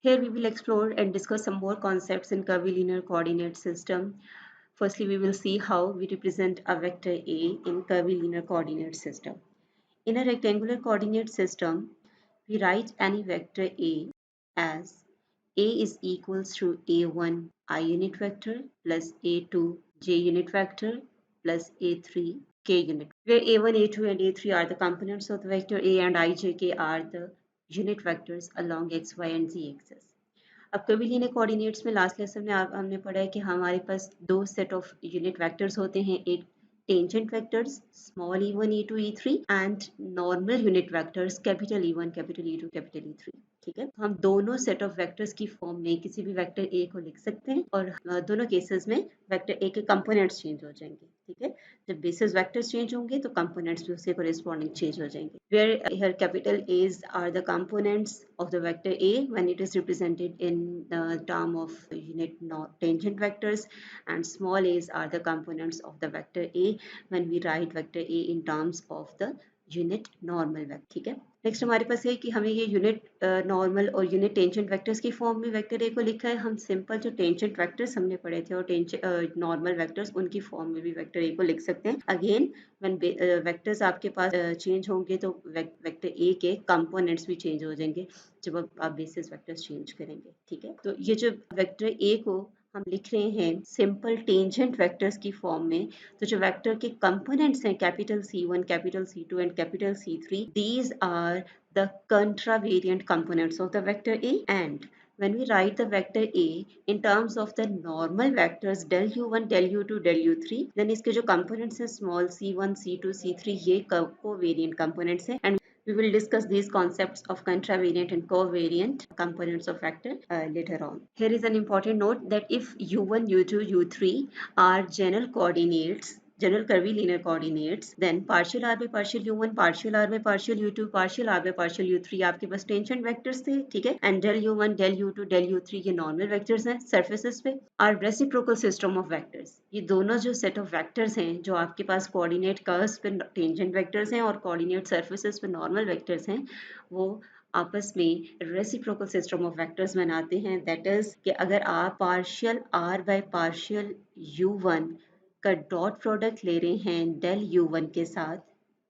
Here we will explore and discuss some more concepts in curvilinear coordinate system. Firstly, we will see how we represent a vector A in curvilinear coordinate system. In a rectangular coordinate system, we write any vector A as A is equals to A1 I unit vector plus A2 j unit vector plus A3 k unit, where A1, A2 and A3 are the components of the vector A and I, j, k are the unit vectors along x, y and z axis. अब curvilinear coordinates में last lesson में हमने पढ़ा है कि हमारे पास दो set of unit vectors होते हैं, एक tangent vectors small e1 e2 e3 and normal unit vectors capital e1 capital e2 capital e3। ठीक है, हम दोनों सेट ऑफ वेक्टर्स की फॉर्म में किसी भी वेक्टर ए को लिख सकते हैं और दोनों केसेस में वेक्टर ए के कंपोनेंट्स चेंज हो जाएंगे। ठीक है, जब बेसिस वेक्टर्स चेंज होंगे तो कंपोनेंट्स भी उसके कोरिस्पॉन्डिंग चेंज हो जाएंगे। Where here capital A's are the components of the vector A when it is represented in the term of unit tangent vectors, and small a's are the components of the vector A when we write vector A in terms of the unit normal vector. ठीक है, next हमारे पास है कि हमें ये unit normal और unit tangent vectors की form में वेक्टर ए को लिखा है। हम सिंपल जो टेंजेंट वेक्टर्स हमने पढ़े थे और नॉर्मल वेक्टर्स उनकी फॉर्म में भी वेक्टर ए को लिख सकते हैं। अगेन व्हेन वेक्टर्स आपके पास चेंज होंगे तो वेक्टर ए के कंपोनेंट्स भी चेंज हो जाएंगे जब आप बेसिस वेक्टर्स चेंज करेंगे। ठीक है, तो ये जो वेक्टर ए को हम लिख रहे हैं सिंपल टेंजेंट वेक्टर्स की फॉर्म में, तो जो वेक्टर के कंपोनेंट्स हैं capital C1 capital C2 and capital C3, these are the contravariant components of the vector A, and when we write the vector A in terms of the normal vectors del u1 del u2 del u3, then इसके जो components हैं small c1 c2 c3 ये covariant components हैं, and we will discuss these concepts of contravariant and covariant components of vector later on. Here is an important note that if u1 u2 u3 are general coordinates, general curvilinear coordinates, then partial r by partial u1 partial r by partial u2 partial r by partial u3 आपके पास tangent vectors थे। ठीक है, and del u1 del u2 del u3 ये normal vectors हैं surfaces पे। Are reciprocal system of vectors, ये दोनों जो सेट ऑफ वेक्टर्स हैं जो आपके पास कोऑर्डिनेट कर्व्स पे टेंजेंट वेक्टर्स हैं और कोऑर्डिनेट सरफेसेस पे नॉर्मल वेक्टर्स हैं, वो आपस में रेसिप्रोकल सिस्टम ऑफ वेक्टर्स बनाते हैं। दैट इज कि अगर आप partial r by partial u1 का डॉट प्रोडक्ट ले रहे हैं डेल u1 के साथ,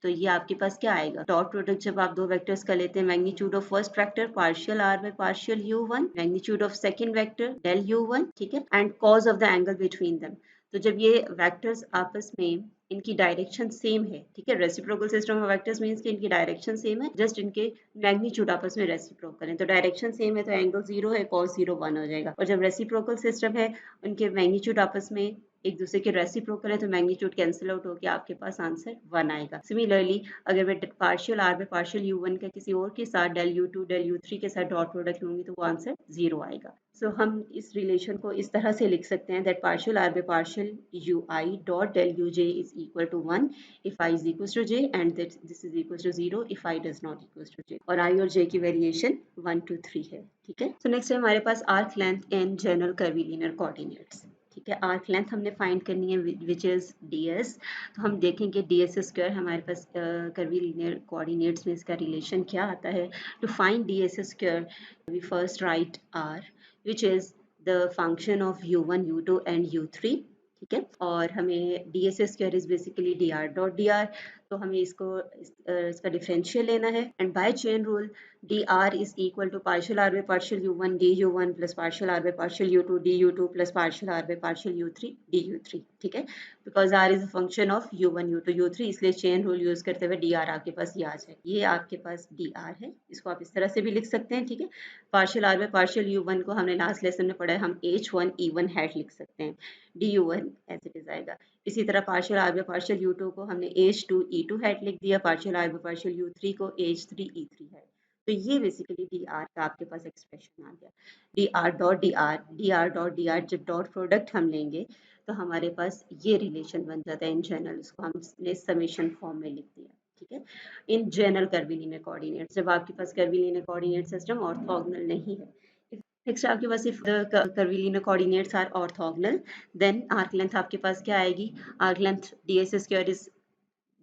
तो ये आपके पास क्या आएगा, डॉट प्रोडक्ट जब आप दो वेक्टर्स का लेते हैं, magnitude of first vector partial r by partial u1 magnitude of second vector del u1। ठीक है, and cos of the angle between them. तो जब ये वेक्टर्स आपस में इनकी डायरेक्शन सेम है, ठीक है, reciprocal system of vectors means कि इनकी डायरेक्शन सेम है, जस्ट इनके मैग्नीट्यूड आपस में रेसिप्रोकल है, तो डायरेक्शन सेम है तो एंगल 0 है, cos 0 1 हो जाएगा। और जब रेसिप्रोकल सिस्टम है, उनके मैग्नीट्यूड आपस में एक दूसरे के रेसिप्रोकल है तो मैग्नीट्यूड कैंसिल आउट होकर आपके पास आंसर 1 आएगा। सिमिलरली अगर मैं partial r by partial u1 का किसी और के साथ डेल u2 डेल u3 के साथ डॉट प्रोडक्ट लूंगी तो वो आंसर 0 आएगा। सो हम इस रिलेशन को इस तरह से लिख सकते हैं that partial r by partial ui dot del uj is equal to 1 if i is equals to j and that this is equals to 0 if i does not equals to j, और i और j की variation 1 to 3 है। ठीक है, सो next है हमारे पास arc length in general curvilinear coordinates. ठीक है, आर्क लेंथ हमने फाइंड करनी है विच इज ds। तो हम देखेंगे ds स्क्वायर हमारे पास कर्वीलिनियर कोऑर्डिनेट्स में इसका रिलेशन क्या आता है। To find ds square we first write r which is the function of u1 u2 and u3। ठीक है, और हमें ds square is basically dr dot dr, तो हमें इसका डिफरेंशियल लेना है, and by chain rule dr is equal to partial r by partial u1 du1 plus partial r by partial u2 du2 plus partial r by partial u3 du3। ठीक है, because r is a function of u1 u2 u3, इसलिए chain rule use करते हुए dr आपके पास ये आ जाए, ये आपके पास dr है, इसको आप इस तरह से भी लिख सकते हैं। ठीक है, partial r by partial u1 को हमने लास्ट लेसन में पढ़ा है, हम h1 e1 हैट लिख सकते हैं, du1 एज इट इज आएगा। इसी तरह partial r by partial u2 को हमने h2 e2 हैट लिख दिया, partial r by partial u3 को h3 e3 है। तो ये बेसिकली dr का आपके पास एक्सप्रेशन आ गया। dr डॉट dr जब डॉट प्रोडक्ट हम लेंगे तो हमारे पास ये रिलेशन बन जाता है इन जनरल, उसको हमने समेशन फॉर्म में लिख दिया। ठीक है, इन जनरल कर्वीलिनियर कोऑर्डिनेट्स, जब आपके पास कर्वीलिनियर कोऑर्डिनेट सिस्टम ऑर्थोगोनल नहीं है। नेक्स्ट आपके पास if the curvilinear coordinates are orthogonal, then arc length आपके पास क्या आएगी, arc length ds square is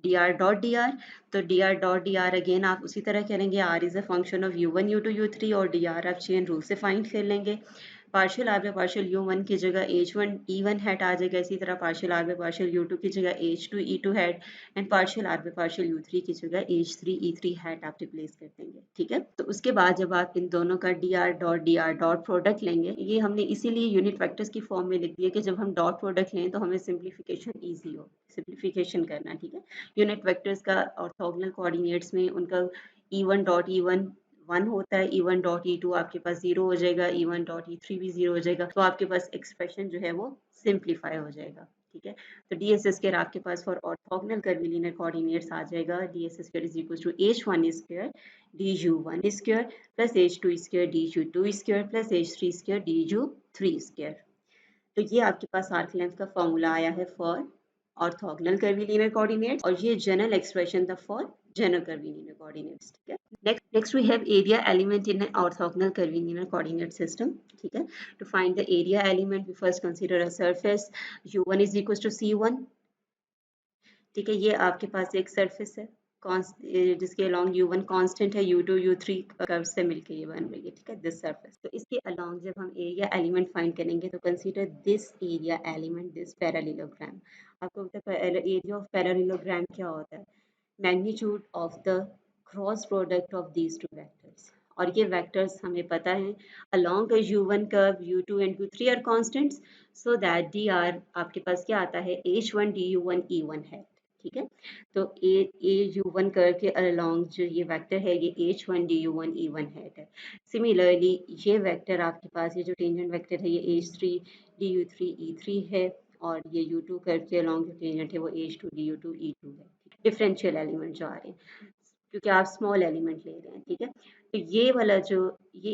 dr, तो dr अगेन आप उसी तरह करेंगे, r is a function of u1 u2 u3 और dr आप चेन रूल से फाइंड कर लेंगे। Partial r by partial u1 की जगह h1 e1 हैट आ जाएगा, इसी तरह partial r by partial u2 की जगह h2 e2 hat and partial r by partial u3 की जगह h3 e3 हैट आप रिप्लेस कर देंगे। ठीक है, तो उसके बाद जब आप इन दोनों का dr डॉट प्रोडक्ट लेंगे, ये हमने इसीलिए यूनिट वेक्टर्स की फॉर्म में लिख दिया कि जब हम डॉट प्रोडक्ट लें तो हमें सिंप्लीफिकेशन ईजी हो, सिंप्लीफिकेशन करना। ठीक है, यूनिट वेक्टर्स का ऑर्थोगोनल कोऑर्डिनेट्स में उनका e1 डॉट e1 1 होता है, e1 डॉट e2 आपके पास 0 हो जाएगा, e1 डॉट e3 भी 0 हो जाएगा, तो आपके पास एक्सप्रेशन जो है वो सिंप्लीफाई हो जाएगा। ठीक है, तो ds स्क्वायर आपके पास फॉर ऑर्थोगोनल कर्विलिनियर कोऑर्डिनेट्स आ जाएगा, ds square is equal to h1 square du1 square plus h2 square du2 square plus h3 square du3 square. तो ये आपके पास आर्क लेंथ का फॉर्मूला आया है फॉर ऑर्थोगोनल कर्विलिनियर कोऑर्डिनेट्स, और ये जनरल एक्सप्रेशन था फॉर जनरल कर्विलिनियर कोऑर्डिनेट्स। ठीक है, next we have area element in an orthogonal curvilinear coordinate system. ठीक है, to find the area element we first consider a surface u1 is equals to c1। ठीक है, ये आपके पास एक सरफेस है जिसके अलोंग u1 कांस्टेंट है, u2 u3 कर्व से मिलके ये बन रही है। ठीक है, दिस सरफेस, तो इसके अलोंग जब हम एरिया एलिमेंट फाइंड करेंगे तो consider this area element, this parallelogram. आपको पता है एरिया ऑफ पैरेललोग्राम क्या होता है? Magnitude of the cross product of these two vectors, और ये वेक्टर्स हमें पता है along the u1 curve u2 and u3 are constants, so that dr आपके पास क्या आता है h1 du1 e1 है। ठीक है, तो ए यू वन कर्व के अलोंग जो ये वेक्टर है ये h1 du1 e1 है। सिमिलरली ये वेक्टर आपके पास, ये जो टेंजेंट वेक्टर है ये h3 du3 e3 है, और ये u2 कर्व के अलोंग जो टेंजेंट है वो h2 du2 e2 है। डिफरेंशियल एलिमेंट जो आ रहे हैं क्योंकि आप स्मॉल एलिमेंट ले रहे हैं। ठीक है, तो ये वाला जो ये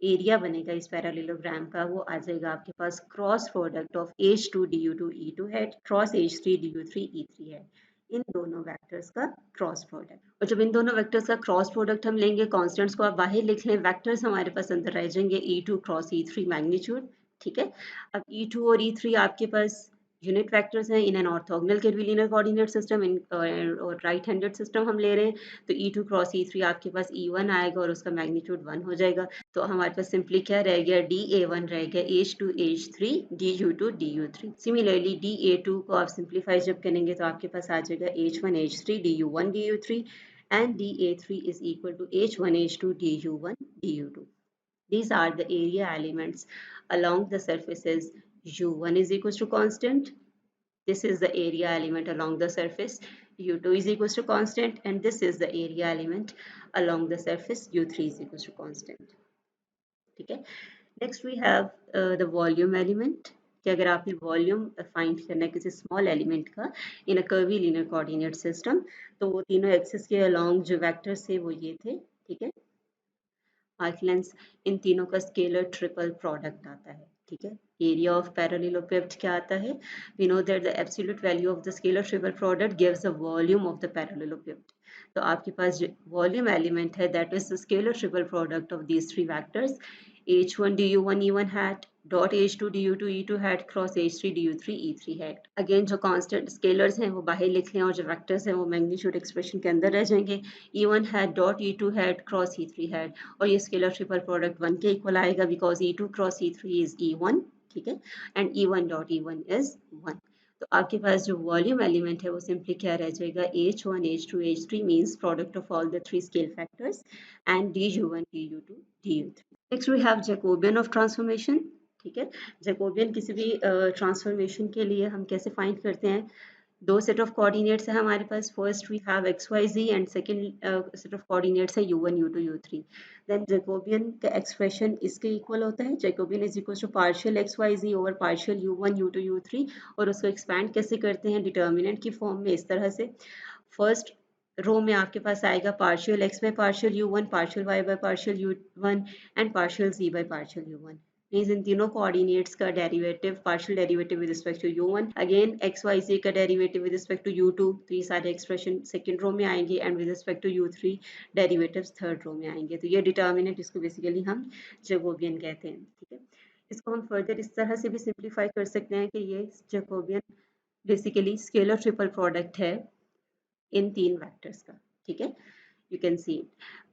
एरिया बनेगा इस पैरेललोग्राम का, वो आ जाएगा आपके पास cross product of h2 du2 e2 है क्रॉस h3 du3 e3 है, इन दोनों वेक्टर्स का क्रॉस प्रोडक्ट। और जब इन दोनों वेक्टर्स का क्रॉस प्रोडक्ट हम लेंगे, कांस्टेंट्स को आप बाहर लिख लें, वेक्टर्स हमारे पास अंदर रह जाएंगे e2 क्रॉस e3 मैग्नीट्यूड। ठीक है, अब e2 और e3 आपके पास यूनिट वेक्टर्स हैं in an orthogonal curvilinear coordinate system, इन और राइट हैंडेड सिस्टम हम ले रहे हैं, तो e2 क्रॉस e3 आपके पास e1 आएगा और उसका मैग्नीट्यूड 1 हो जाएगा। तो हमारे पास सिंपली क्या रह गया, dA1 रह गया h2 h3 du2 du3। Similarly dA2 को आप सिंप्लीफाई जब करेंगे तो आपके पास आ जाएगा h1 h3 du1 du3 and dA3 is equal to h1 h2 du1 du2। These are the area elements along the surfaces u1 is equals to constant. This is the area element along the surface. u2 is equals to constant, and this is the area element along the surface u3 is equals to constant. ठीक है, next we have the volume element, कि अगर आपने volume find करना है किसी small element का इन अ curvilinear coordinate system, तो वो तीनों एक्सिस के अलोंग जो वेक्टर्स थे वो ये थे। ठीक है, आर्क लेंथ इन तीनों का स्केलर ट्रिपल प्रोडक्ट आता है। ठीक है, एरिया ऑफ पैरेललोग्राम क्या आता है? We know that the absolute value of the scalar triple product gives the volume of the parallelogram. तो आपके पास जो वॉल्यूम एलिमेंट है that is the scalar triple product of these three vectors h1 du1 e1 hat dot h2 du2 e2 hat cross h3 du3 e3 hat। Again जो constant scalars हैं वो बाहर लिख लें और जो वेक्टर्स हैं वो मैग्नीट्यूड एक्सप्रेशन के अंदर रह जाएंगे। e1 hat dot e2 hat cross e3 hat, और ये स्केलर ट्रिपल प्रोडक्ट 1 के इक्वल आएगा because e2 cross e3 is e1। ठीक है, and e1 dot e1 is 1। तो आपके पास जो वॉल्यूम एलिमेंट है वो सिंपली क्या रह जाएगा, h1 h2 h3 means product of all the three scale factors and du1 du2 du3। Next we have Jacobian of transformation. ठीक है, जैकोबियन किसी भी ट्रांसफॉर्मेशन के लिए हम कैसे फाइंड करते हैं? दो सेट ऑफ कोऑर्डिनेट्स है हमारे पास, first we have x y z and second set of coordinates है u1 u2 u3। Then Jacobian का एक्सप्रेशन इसके इक्वल होता है, Jacobian is equal to partial x y z over partial u1 u2 u3, और उसको expand कैसे करते हैं डिटर्मिनेंट की फॉर्म में, इस तरह से। फर्स्ट रो में आपके पास आएगा partial x by partial u1, partial y by partial u1 and partial z by partial u1। Means इन तीनों कोऑर्डिनेट्स का derivative, partial derivative with respect to u1, again x y z का derivative with respect to u2, तो ये सारे expression second row में आएंगे, and with respect to u3 derivatives third row में आएंगे। तो ये डिटर्मिनेंट, इसको बेसिकली हम जैकोबियन कहते हैं। ठीक है, इसको हम फर्दर इस तरह से भी सिंप्लीफाई कर सकते हैं कि ये Jacobian basically scalar triple product है इन 3 वेक्टर्स का, ठीक है। You can see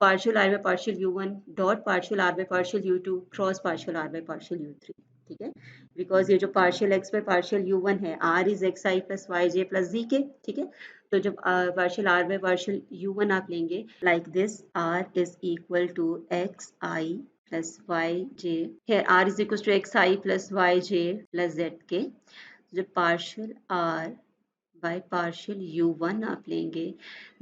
partial r by partial u1 dot partial r by partial u2 cross partial r by partial u3, ठीक है। बिकॉज ये जो partial x by partial u1 है, r is xi plus yj plus zk, ठीक है। तो जब partial r by partial u1 आप लेंगे like this, r is equal to xi plus yj, here r is equal to xi plus yj plus zk। जब partial r by partial u1 आप लेंगे,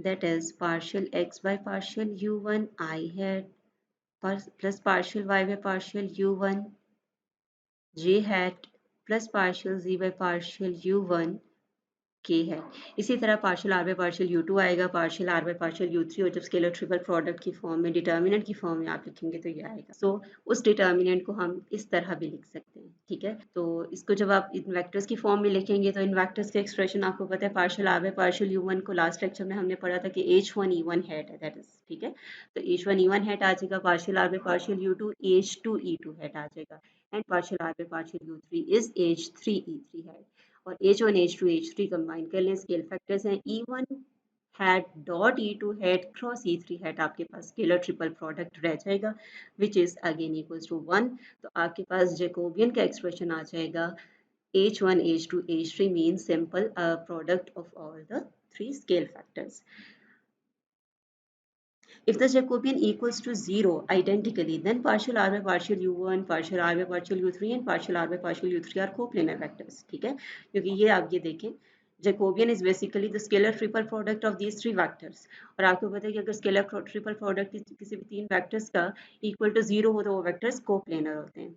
that is partial x by partial u1 I hat plus partial y by partial u1 j hat plus partial z by partial u1 k है। इसी तरह partial r by partial u2 आएगा, partial r by partial u3, और जब scalar triple product की form में, determinant की form में आप लिखेंगे तो ये आएगा। सो उस डिटर्मिनेंट को हम इस तरह भी लिख सकते हैं, ठीक है। तो इसको जब आप इन वेक्टर्स की फॉर्म में लिखेंगे तो इन वेक्टर्स के एक्सप्रेशन आपको पता है, partial r by partial u1 को लास्ट लेक्चर में हमने पढ़ा था कि h1 e1 हैट है, दैट इज, ठीक है। तो h1 e1 हैट आ जाएगा, partial r by partial u2 h2 e2 hat आ जाएगा, and partial r by partial u3 is h3 e3 hat. और H1 H2 H3 कंबाइन कर लें, स्केल फैक्टर्स हैं, E1 hat dot E2 hat cross E3 hat, आपके पास scalar triple product रह जाएगा which is again equals to 1। तो आपके पास जैकोबियन का एक्सप्रेशन आ जाएगा H1 H2 H3 means simple product of all the 3 scale factors. If the Jacobian equals to 0 identically, then partial r by partial u1, partial r by partial u3 and partial r by partial u3 are coplanar vectors, ठीक है। क्योंकि ये आप ये देखें, Jacobian is basically the scalar triple product of these 3 vectors, और आपको पता है कि अगर scalar triple product किसी भी 3 vectors का equal to 0 हो तो वो vectors coplanar होते हैं,